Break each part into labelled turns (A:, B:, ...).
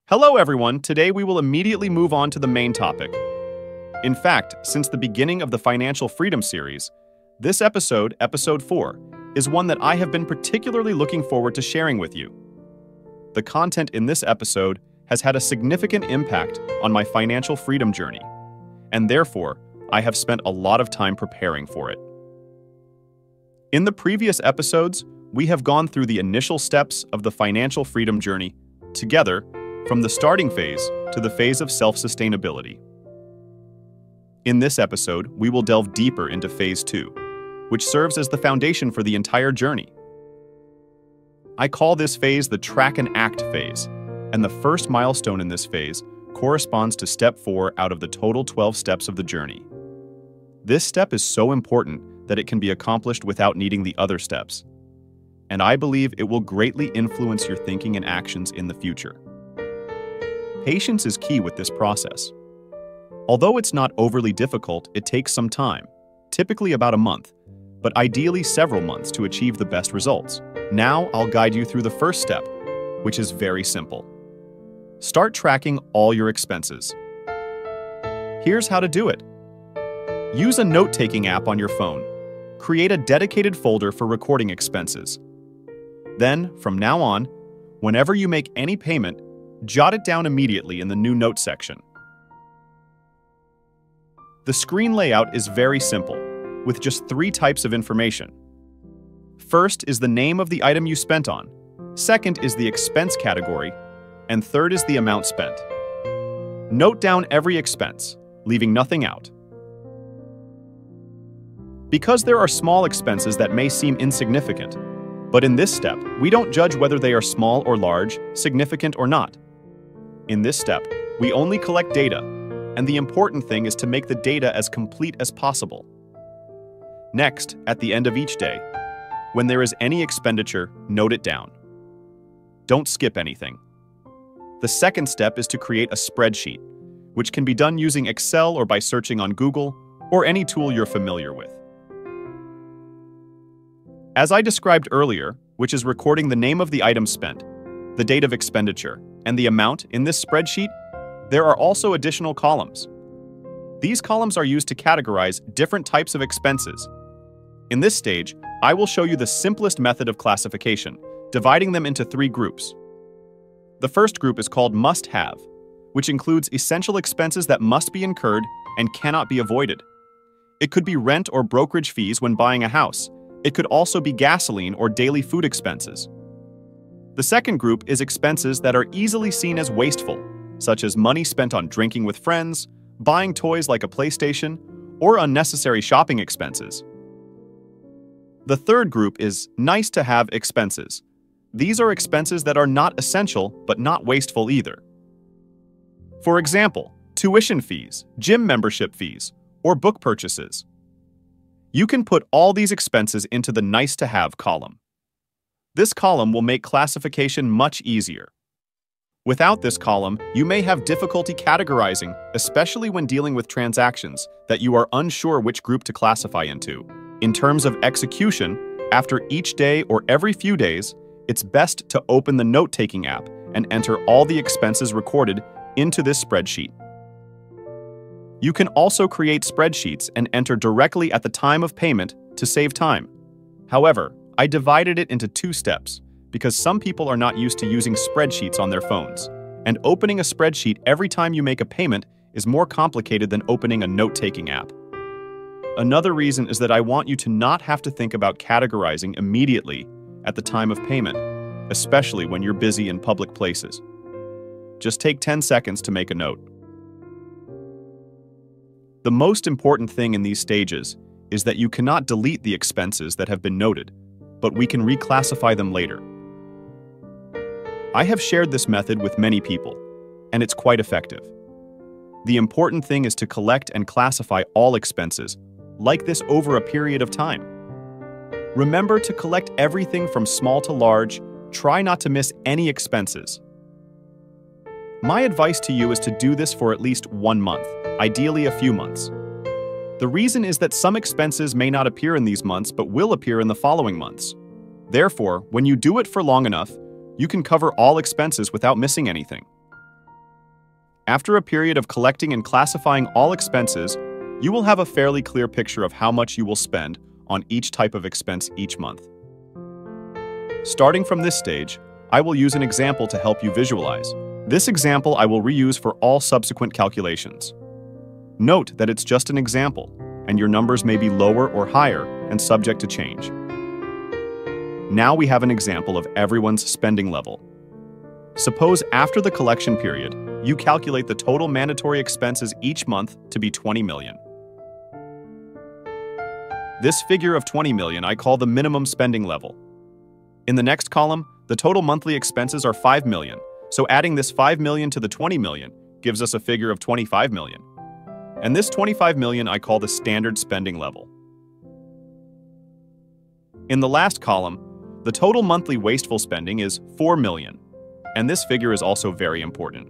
A: Hello everyone, today we will immediately move on to the main topic. In fact, since the beginning of the Financial Freedom series, this episode, episode 4, is one that I have been particularly looking forward to sharing with you. The content in this episode has had a significant impact on my financial freedom journey, and therefore, I have spent a lot of time preparing for it. In the previous episodes, we have gone through the initial steps of the financial freedom journey together, from the starting phase to the phase of self-sustainability. In this episode, we will delve deeper into phase 2, which serves as the foundation for the entire journey. I call this phase the track and act phase, and the first milestone in this phase corresponds to step 4 out of the total 12 steps of the journey. This step is so important that it can be accomplished without needing the other steps, and I believe it will greatly influence your thinking and actions in the future. Patience is key with this process. Although it's not overly difficult, it takes some time, typically about a month, but ideally several months to achieve the best results. Now I'll guide you through the first step, which is very simple. Start tracking all your expenses. Here's how to do it. Use a note-taking app on your phone. Create a dedicated folder for recording expenses. Then, from now on, whenever you make any payment, jot it down immediately in the new notes section. The screen layout is very simple, with just 3 types of information. First is the name of the item you spent on, second is the expense category, and third is the amount spent. Note down every expense, leaving nothing out. Because there are small expenses that may seem insignificant, but in this step, we don't judge whether they are small or large, significant or not. In this step, we only collect data, and the important thing is to make the data as complete as possible. Next, at the end of each day, when there is any expenditure, note it down. Don't skip anything. The second step is to create a spreadsheet, which can be done using Excel or by searching on Google or any tool you're familiar with. As I described earlier, which is recording the name of the item spent, the date of expenditure, and the amount in this spreadsheet, there are also additional columns. These columns are used to categorize different types of expenses. In this stage, I will show you the simplest method of classification, dividing them into 3 groups. The first group is called must-have, which includes essential expenses that must be incurred and cannot be avoided. It could be rent or brokerage fees when buying a house. It could also be gasoline or daily food expenses. The second group is expenses that are easily seen as wasteful, such as money spent on drinking with friends, buying toys like a PlayStation, or unnecessary shopping expenses. The third group is nice-to-have expenses. These are expenses that are not essential but not wasteful either. For example, tuition fees, gym membership fees, or book purchases. You can put all these expenses into the nice-to-have column. This column will make classification much easier. Without this column, you may have difficulty categorizing, especially when dealing with transactions that you are unsure which group to classify into. In terms of execution, after each day or every few days, it's best to open the note-taking app and enter all the expenses recorded into this spreadsheet. You can also create spreadsheets and enter directly at the time of payment to save time. However, I divided it into 2 steps because some people are not used to using spreadsheets on their phones, and opening a spreadsheet every time you make a payment is more complicated than opening a note-taking app. Another reason is that I want you to not have to think about categorizing immediately at the time of payment, especially when you're busy in public places. Just take 10 seconds to make a note. The most important thing in these stages is that you cannot delete the expenses that have been noted, but we can reclassify them later. I have shared this method with many people, and it's quite effective. The important thing is to collect and classify all expenses, like this over a period of time. Remember to collect everything from small to large. Try not to miss any expenses. My advice to you is to do this for at least 1 month, ideally a few months. The reason is that some expenses may not appear in these months but will appear in the following months. Therefore, when you do it for long enough, you can cover all expenses without missing anything. After a period of collecting and classifying all expenses, you will have a fairly clear picture of how much you will spend on each type of expense each month. Starting from this stage, I will use an example to help you visualize. This example I will reuse for all subsequent calculations. Note that it's just an example, and your numbers may be lower or higher and subject to change. Now we have an example of everyone's spending level. Suppose after the collection period, you calculate the total mandatory expenses each month to be 20 million. This figure of 20 million I call the minimum spending level. In the next column, the total monthly expenses are 5 million, so adding this 5 million to the 20 million gives us a figure of 25 million. And this 25 million I call the standard spending level. In the last column, the total monthly wasteful spending is 4 million, and this figure is also very important.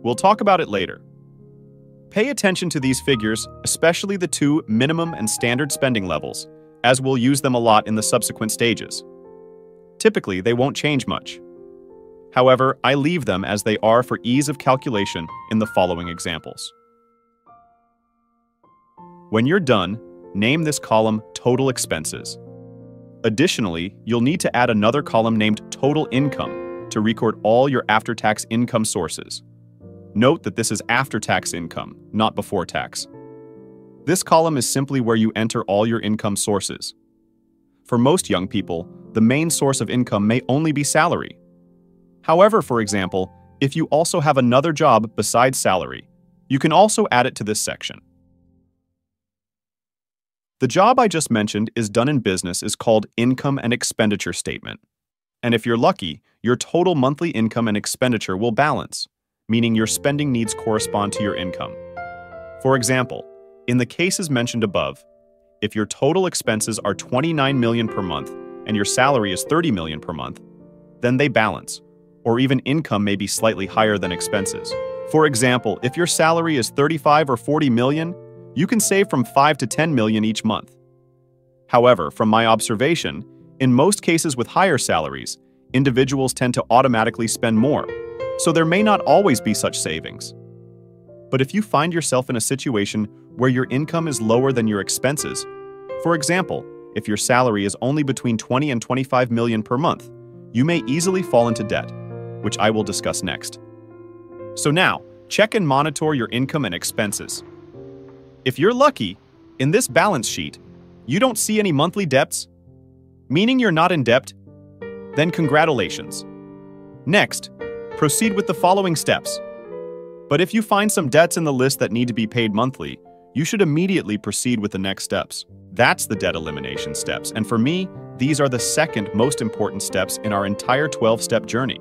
A: We'll talk about it later. Pay attention to these figures, especially the two minimum and standard spending levels, as we'll use them a lot in the subsequent stages. Typically, they won't change much. However, I leave them as they are for ease of calculation in the following examples. When you're done, name this column Total Expenses. Additionally, you'll need to add another column named Total Income to record all your after-tax income sources. Note that this is after-tax income, not before tax. This column is simply where you enter all your income sources. For most young people, the main source of income may only be salary. However, for example, if you also have another job besides salary, you can also add it to this section. The job I just mentioned is done in business is called Income and Expenditure Statement. And if you're lucky, your total monthly income and expenditure will balance, meaning your spending needs correspond to your income. For example, in the cases mentioned above, if your total expenses are 29 million per month and your salary is 30 million per month, then they balance, or even income may be slightly higher than expenses. For example, if your salary is 35 or 40 million, you can save from 5 to 10 million each month. However, from my observation, in most cases with higher salaries, individuals tend to automatically spend more, so there may not always be such savings. But if you find yourself in a situation where your income is lower than your expenses, for example, if your salary is only between 20 and 25 million per month, you may easily fall into debt, which I will discuss next. So now, check and monitor your income and expenses. If you're lucky, in this balance sheet, you don't see any monthly debts, meaning you're not in debt, then congratulations. Next, proceed with the following steps. But if you find some debts in the list that need to be paid monthly, you should immediately proceed with the next steps. That's the debt elimination steps, and for me, these are the second most important steps in our entire 12-step journey.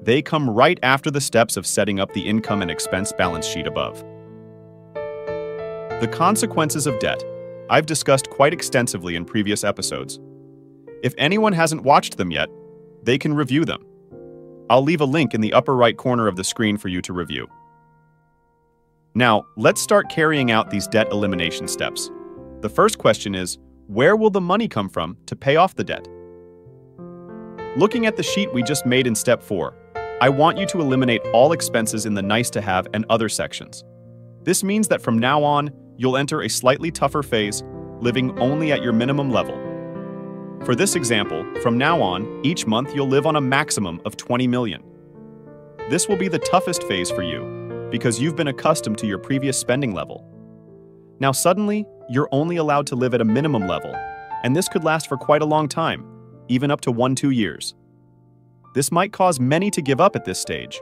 A: They come right after the steps of setting up the income and expense balance sheet above. The consequences of debt I've discussed quite extensively in previous episodes. If anyone hasn't watched them yet, they can review them. I'll leave a link in the upper right corner of the screen for you to review. Now, let's start carrying out these debt elimination steps. The first question is, where will the money come from to pay off the debt? Looking at the sheet we just made in step 4, I want you to eliminate all expenses in the nice to have and other sections. This means that from now on, you'll enter a slightly tougher phase, living only at your minimum level. For this example, from now on, each month you'll live on a maximum of 20 million. This will be the toughest phase for you, because you've been accustomed to your previous spending level. Now suddenly, you're only allowed to live at a minimum level, and this could last for quite a long time, even up to 1-2 years. This might cause many to give up at this stage.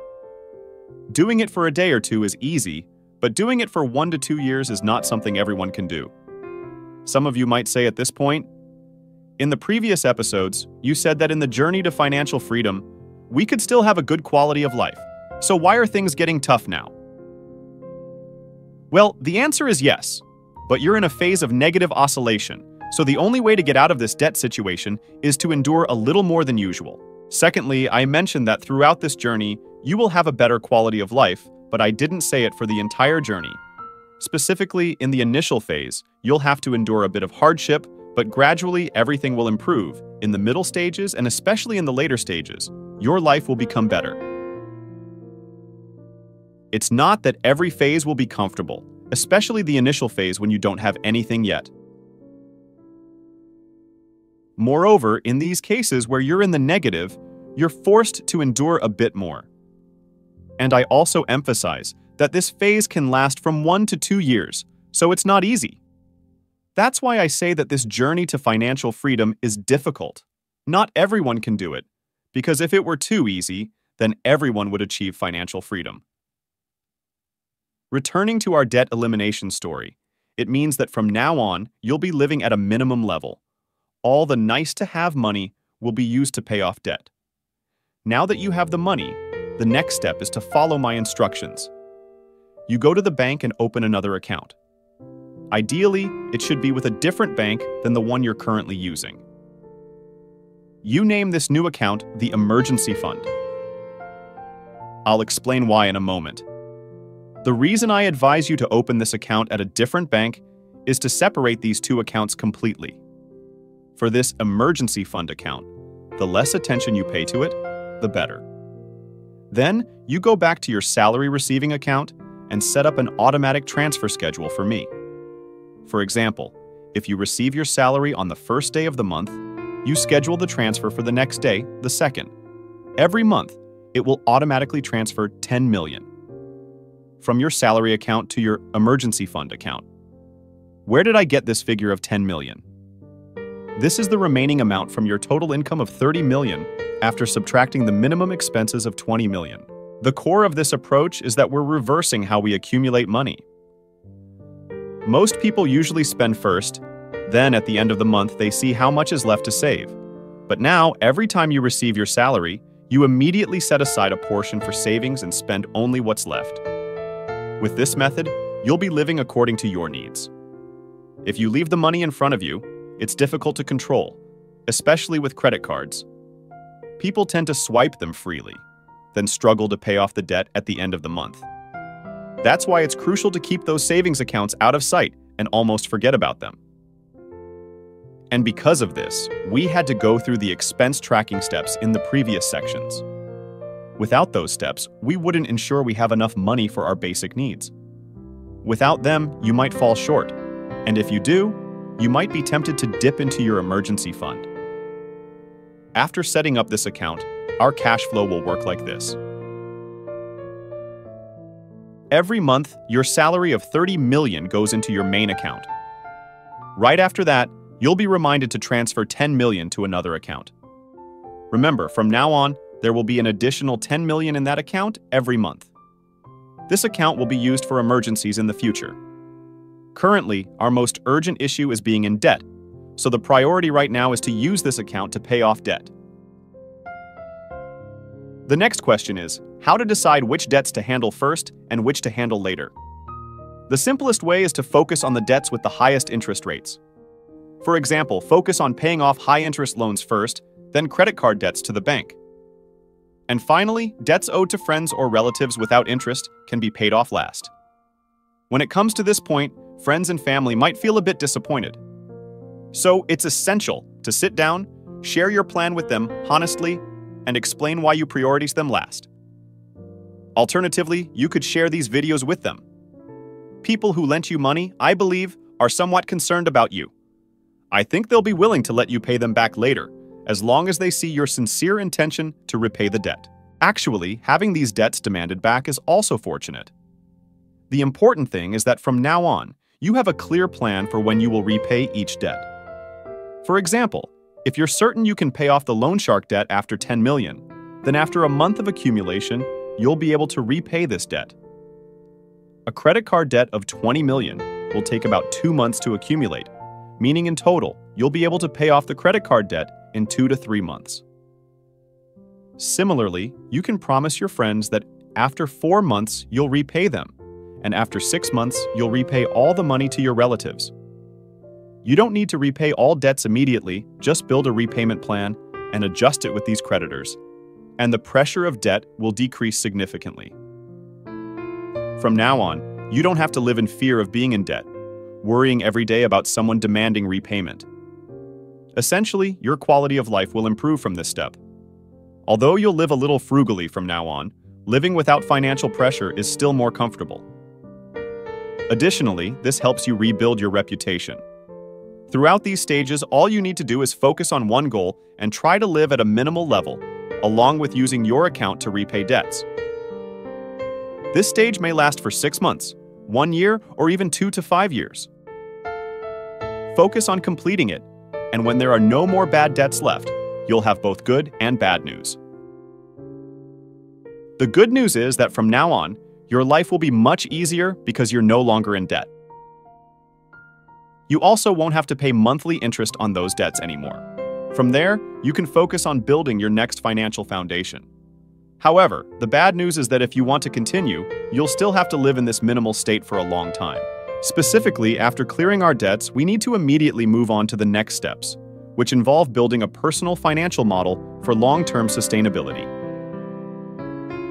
A: Doing it for a day or two is easy, but doing it for 1 to 2 years is not something everyone can do. Some of you might say at this point, in the previous episodes, you said that in the journey to financial freedom, we could still have a good quality of life. So why are things getting tough now? Well, the answer is yes, but you're in a phase of negative oscillation, so the only way to get out of this debt situation is to endure a little more than usual. Secondly, I mentioned that throughout this journey, you will have a better quality of life, but I didn't say it for the entire journey. Specifically, in the initial phase, you'll have to endure a bit of hardship, but gradually everything will improve. In the middle stages, and especially in the later stages, your life will become better. It's not that every phase will be comfortable, especially the initial phase when you don't have anything yet. Moreover, in these cases where you're in the negative, you're forced to endure a bit more. And I also emphasize that this phase can last from 1 to 2 years, so it's not easy. That's why I say that this journey to financial freedom is difficult. Not everyone can do it, because if it were too easy, then everyone would achieve financial freedom. Returning to our debt elimination story, it means that from now on, you'll be living at a minimum level. All the nice-to-have money will be used to pay off debt. Now that you have the money, the next step is to follow my instructions. You go to the bank and open another account. Ideally, it should be with a different bank than the one you're currently using. You name this new account the emergency fund. I'll explain why in a moment. The reason I advise you to open this account at a different bank is to separate these two accounts completely. For this emergency fund account, the less attention you pay to it, the better. Then, you go back to your salary receiving account and set up an automatic transfer schedule for me. For example, if you receive your salary on the first day of the month, you schedule the transfer for the next day, the second. Every month, it will automatically transfer 10 million from your salary account to your emergency fund account. Where did I get this figure of 10 million? This is the remaining amount from your total income of 30 million after subtracting the minimum expenses of 20 million. The core of this approach is that we're reversing how we accumulate money. Most people usually spend first, then at the end of the month they see how much is left to save. But now, every time you receive your salary, you immediately set aside a portion for savings and spend only what's left. With this method, you'll be living according to your needs. If you leave the money in front of you, it's difficult to control, especially with credit cards. People tend to swipe them freely, then struggle to pay off the debt at the end of the month. That's why it's crucial to keep those savings accounts out of sight and almost forget about them. And because of this, we had to go through the expense tracking steps in the previous sections. Without those steps, we wouldn't ensure we have enough money for our basic needs. Without them, you might fall short, and if you do, you might be tempted to dip into your emergency fund. After setting up this account, our cash flow will work like this. Every month, your salary of 30 million goes into your main account. Right after that, you'll be reminded to transfer 10 million to another account. Remember, from now on, there will be an additional 10 million in that account every month. This account will be used for emergencies in the future. Currently, our most urgent issue is being in debt, so the priority right now is to use this account to pay off debt. The next question is, how to decide which debts to handle first and which to handle later. The simplest way is to focus on the debts with the highest interest rates. For example, focus on paying off high-interest loans first, then credit card debts to the bank. And finally, debts owed to friends or relatives without interest can be paid off last. When it comes to this point, friends and family might feel a bit disappointed. So it's essential to sit down, share your plan with them honestly, and explain why you prioritize them last. Alternatively, you could share these videos with them. People who lent you money, I believe, are somewhat concerned about you. I think they'll be willing to let you pay them back later, as long as they see your sincere intention to repay the debt. Actually, having these debts demanded back is also fortunate. The important thing is that from now on, you have a clear plan for when you will repay each debt. For example, if you're certain you can pay off the loan shark debt after 10 million, then after a month of accumulation, you'll be able to repay this debt. A credit card debt of 20 million will take about 2 months to accumulate, meaning in total, you'll be able to pay off the credit card debt in 2 to 3 months. Similarly, you can promise your friends that after 4 months, you'll repay them, and after 6 months, you'll repay all the money to your relatives. You don't need to repay all debts immediately, just build a repayment plan and adjust it with these creditors, and the pressure of debt will decrease significantly. From now on, you don't have to live in fear of being in debt, worrying every day about someone demanding repayment. Essentially, your quality of life will improve from this step. Although you'll live a little frugally from now on, living without financial pressure is still more comfortable. Additionally, this helps you rebuild your reputation. Throughout these stages, all you need to do is focus on one goal and try to live at a minimal level, along with using your account to repay debts. This stage may last for 6 months, 1 year, or even 2 to 5 years. Focus on completing it, and when there are no more bad debts left, you'll have both good and bad news. The good news is that from now on, your life will be much easier because you're no longer in debt. You also won't have to pay monthly interest on those debts anymore. From there, you can focus on building your next financial foundation. However, the bad news is that if you want to continue, you'll still have to live in this minimal state for a long time. Specifically, after clearing our debts, we need to immediately move on to the next steps, which involve building a personal financial model for long-term sustainability.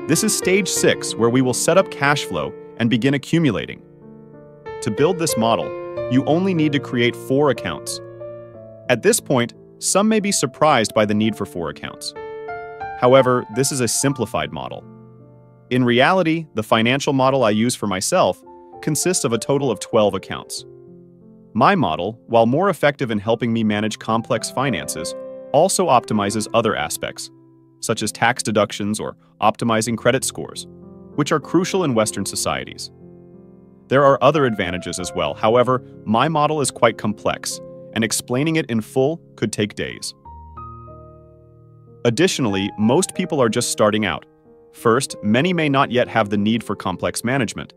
A: This is stage 6, where we will set up cash flow and begin accumulating. To build this model, you only need to create 4 accounts. At this point, some may be surprised by the need for 4 accounts. However, this is a simplified model. In reality, the financial model I use for myself consists of a total of 12 accounts. My model, while more effective in helping me manage complex finances, also optimizes other aspects, such as tax deductions or optimizing credit scores, which are crucial in Western societies. There are other advantages as well. However, my model is quite complex, and explaining it in full could take days. Additionally, most people are just starting out. First, many may not yet have the need for complex management.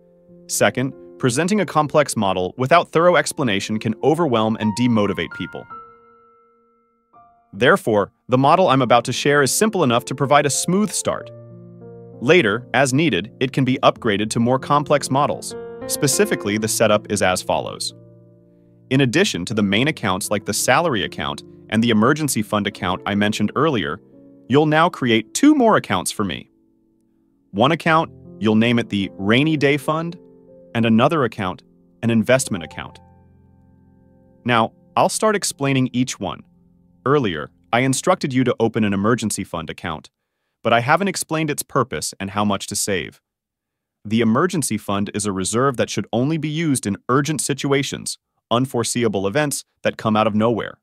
A: Second, presenting a complex model without thorough explanation can overwhelm and demotivate people. Therefore, the model I'm about to share is simple enough to provide a smooth start. Later, as needed, it can be upgraded to more complex models. Specifically, the setup is as follows. In addition to the main accounts like the salary account and the emergency fund account I mentioned earlier, you'll now create 2 more accounts for me. One account, you'll name it the rainy day fund, and another account, an investment account. Now, I'll start explaining each one. Earlier, I instructed you to open an emergency fund account, but I haven't explained its purpose and how much to save. The emergency fund is a reserve that should only be used in urgent situations, unforeseeable events that come out of nowhere.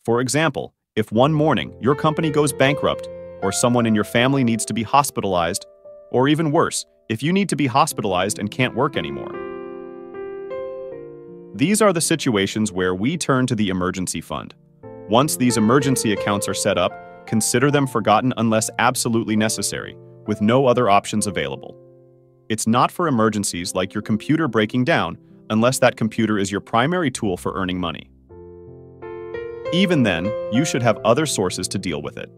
A: For example, if one morning your company goes bankrupt, or someone in your family needs to be hospitalized, or even worse, if you need to be hospitalized and can't work anymore. These are the situations where we turn to the emergency fund. Once these emergency accounts are set up, consider them forgotten unless absolutely necessary, with no other options available. It's not for emergencies like your computer breaking down, unless that computer is your primary tool for earning money. Even then, you should have other sources to deal with it.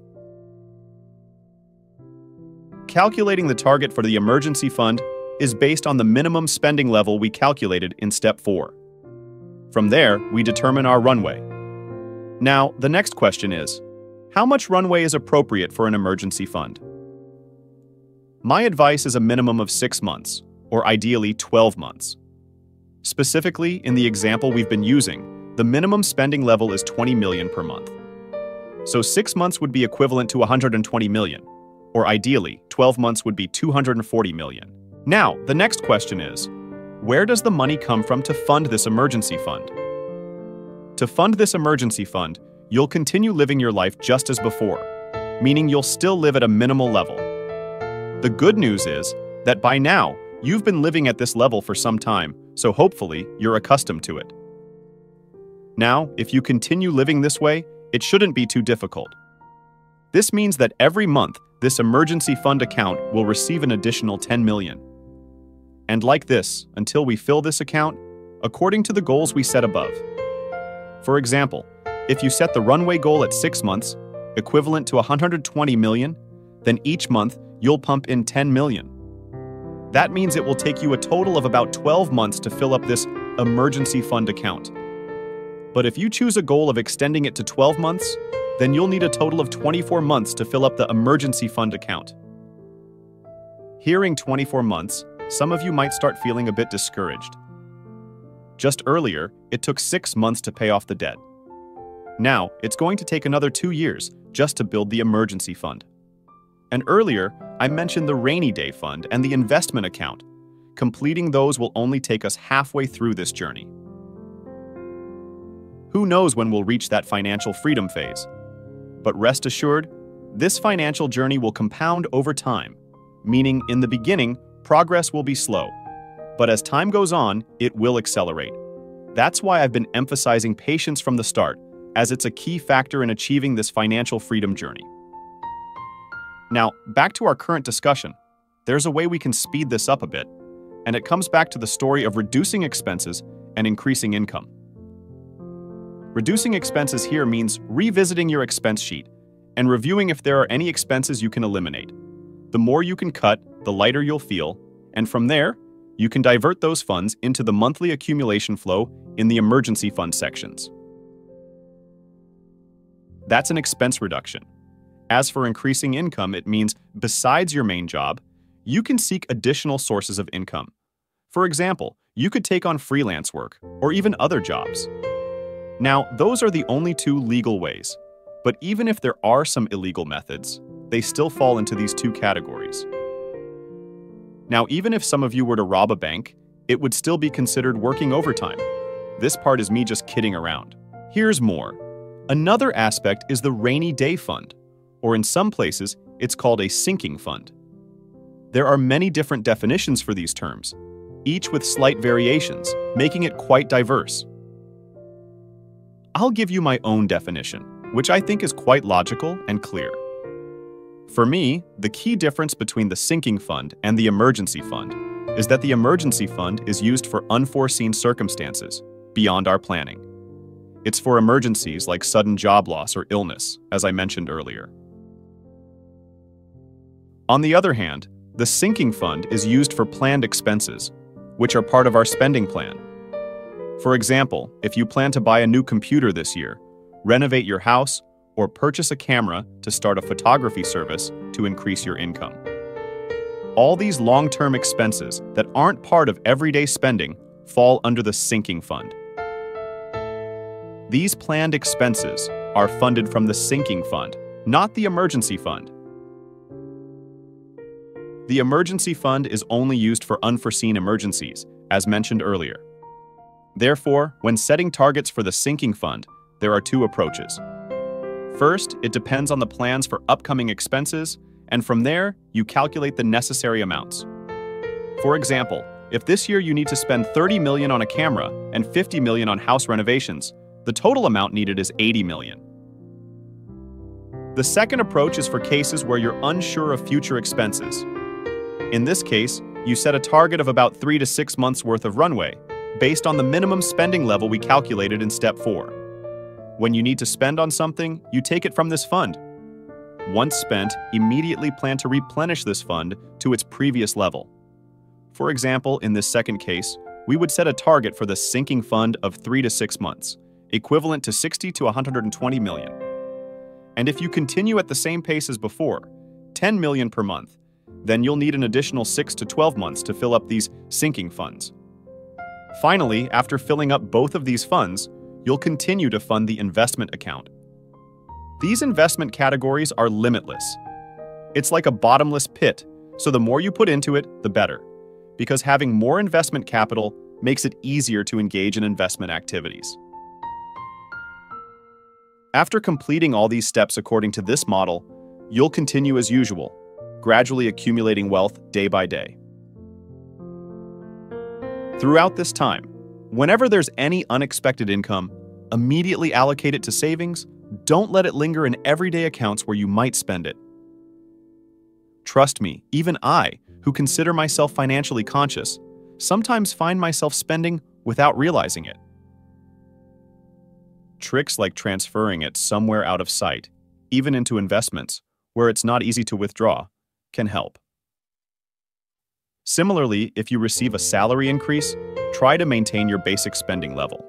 A: Calculating the target for the emergency fund is based on the minimum spending level we calculated in step 4. From there, we determine our runway. Now, the next question is, how much runway is appropriate for an emergency fund? My advice is a minimum of 6 months, or ideally 12 months. Specifically, in the example we've been using, the minimum spending level is 20 million per month. So 6 months would be equivalent to 120 million, or ideally, 12 months would be 240 million. Now, the next question is, where does the money come from to fund this emergency fund? To fund this emergency fund, you'll continue living your life just as before, meaning you'll still live at a minimal level. The good news is that by now, you've been living at this level for some time, so hopefully you're accustomed to it. Now, if you continue living this way, it shouldn't be too difficult. This means that every month, this emergency fund account will receive an additional 10 million. And like this, until we fill this account, according to the goals we set above. For example, if you set the runway goal at 6 months, equivalent to 120 million, then each month you'll pump in 10 million. That means it will take you a total of about 12 months to fill up this emergency fund account. But if you choose a goal of extending it to 12 months, then you'll need a total of 24 months to fill up the emergency fund account. Hearing 24 months, some of you might start feeling a bit discouraged. Just earlier, it took 6 months to pay off the debt. Now, it's going to take another 2 years just to build the emergency fund. And earlier, I mentioned the rainy day fund and the investment account. Completing those will only take us halfway through this journey. Who knows when we'll reach that financial freedom phase? But rest assured, this financial journey will compound over time, meaning in the beginning, progress will be slow. But as time goes on, it will accelerate. That's why I've been emphasizing patience from the start, as it's a key factor in achieving this financial freedom journey. Now, back to our current discussion. There's a way we can speed this up a bit, and it comes back to the story of reducing expenses and increasing income. Reducing expenses here means revisiting your expense sheet and reviewing if there are any expenses you can eliminate. The more you can cut, the lighter you'll feel, and from there, you can divert those funds into the monthly accumulation flow in the emergency fund sections. That's an expense reduction. As for increasing income, it means besides your main job, you can seek additional sources of income. For example, you could take on freelance work or even other jobs. Now, those are the only two legal ways, but even if there are some illegal methods, they still fall into these two categories. Now, even if some of you were to rob a bank, it would still be considered working overtime. This part is me just kidding around. Here's more. Another aspect is the rainy day fund, or in some places, it's called a sinking fund. There are many different definitions for these terms, each with slight variations, making it quite diverse. I'll give you my own definition, which I think is quite logical and clear. For me, the key difference between the sinking fund and the emergency fund is that the emergency fund is used for unforeseen circumstances, beyond our planning. It's for emergencies like sudden job loss or illness, as I mentioned earlier. On the other hand, the sinking fund is used for planned expenses, which are part of our spending plan. For example, if you plan to buy a new computer this year, renovate your house, or purchase a camera to start a photography service to increase your income. All these long-term expenses that aren't part of everyday spending fall under the sinking fund. These planned expenses are funded from the sinking fund, not the emergency fund. The emergency fund is only used for unforeseen emergencies, as mentioned earlier. Therefore, when setting targets for the sinking fund, there are two approaches. First, it depends on the plans for upcoming expenses, and from there, you calculate the necessary amounts. For example, if this year you need to spend $30 million on a camera and $50 million on house renovations, the total amount needed is $80 million. The second approach is for cases where you're unsure of future expenses. In this case, you set a target of about 3 to 6 months worth of runway, based on the minimum spending level we calculated in Step 4. When you need to spend on something, you take it from this fund. Once spent, immediately plan to replenish this fund to its previous level. For example, in this second case, we would set a target for the sinking fund of 3 to 6 months, equivalent to 60 to 120 million. And if you continue at the same pace as before, 10 million per month, then you'll need an additional 6 to 12 months to fill up these sinking funds. Finally, after filling up both of these funds, you'll continue to fund the investment account. These investment categories are limitless. It's like a bottomless pit, so the more you put into it, the better, because having more investment capital makes it easier to engage in investment activities. After completing all these steps according to this model, you'll continue as usual, gradually accumulating wealth day by day. Throughout this time, whenever there's any unexpected income, immediately allocate it to savings. Don't let it linger in everyday accounts where you might spend it. Trust me, even I, who consider myself financially conscious, sometimes find myself spending without realizing it. Tricks like transferring it somewhere out of sight, even into investments, where it's not easy to withdraw, can help. Similarly, if you receive a salary increase, try to maintain your basic spending level.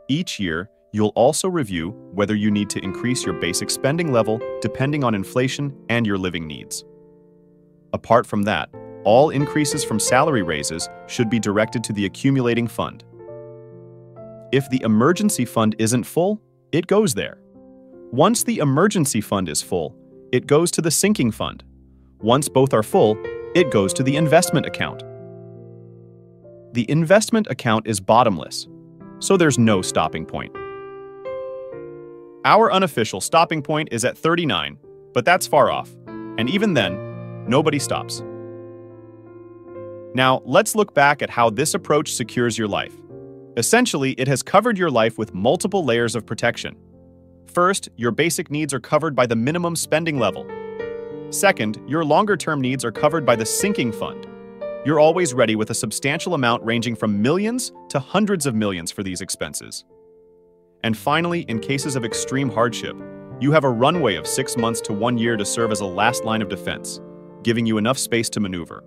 A: Each year, you'll also review whether you need to increase your basic spending level depending on inflation and your living needs. Apart from that, all increases from salary raises should be directed to the accumulating fund. If the emergency fund isn't full, it goes there. Once the emergency fund is full, it goes to the sinking fund. Once both are full, it goes to the investment account. The investment account is bottomless, so there's no stopping point. Our unofficial stopping point is at 39, but that's far off, and even then, nobody stops. Now, let's look back at how this approach secures your life. Essentially, it has covered your life with multiple layers of protection. First, your basic needs are covered by the minimum spending level. Second, your longer-term needs are covered by the sinking fund. You're always ready with a substantial amount ranging from millions to hundreds of millions for these expenses. And finally, in cases of extreme hardship, you have a runway of 6 months to 1 year to serve as a last line of defense, giving you enough space to maneuver.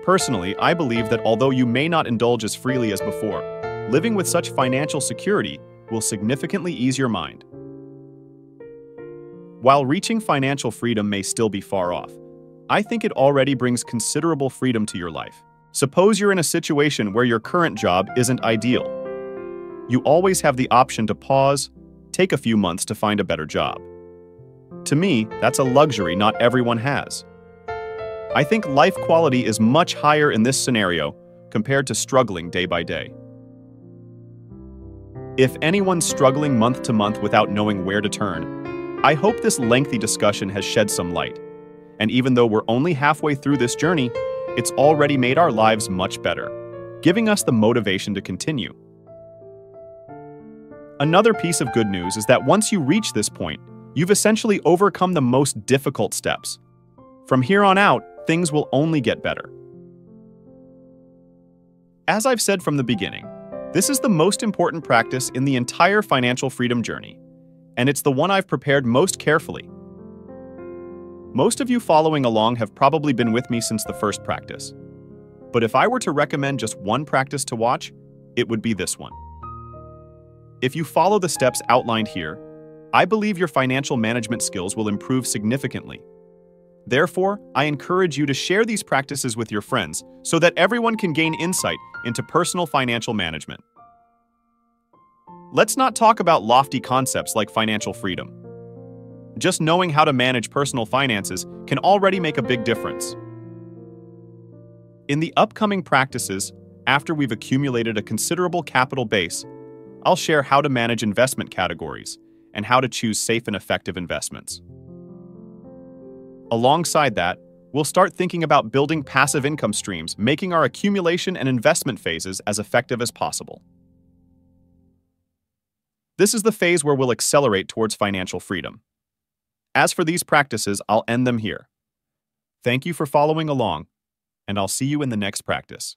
A: Personally, I believe that although you may not indulge as freely as before, living with such financial security will significantly ease your mind. While reaching financial freedom may still be far off, I think it already brings considerable freedom to your life. Suppose you're in a situation where your current job isn't ideal. You always have the option to pause, take a few months to find a better job. To me, that's a luxury not everyone has. I think life quality is much higher in this scenario compared to struggling day by day. If anyone's struggling month to month without knowing where to turn, I hope this lengthy discussion has shed some light. And even though we're only halfway through this journey, it's already made our lives much better, giving us the motivation to continue. Another piece of good news is that once you reach this point, you've essentially overcome the most difficult steps. From here on out, things will only get better. As I've said from the beginning, this is the most important practice in the entire financial freedom journey, and it's the one I've prepared most carefully. Most of you following along have probably been with me since the first practice. But if I were to recommend just one practice to watch, it would be this one. If you follow the steps outlined here, I believe your financial management skills will improve significantly. Therefore, I encourage you to share these practices with your friends so that everyone can gain insight into personal financial management. Let's not talk about lofty concepts like financial freedom. Just knowing how to manage personal finances can already make a big difference. In the upcoming practices, after we've accumulated a considerable capital base, I'll share how to manage investment categories and how to choose safe and effective investments. Alongside that, we'll start thinking about building passive income streams, making our accumulation and investment phases as effective as possible. This is the phase where we'll accelerate towards financial freedom. As for these practices, I'll end them here. Thank you for following along, and I'll see you in the next practice.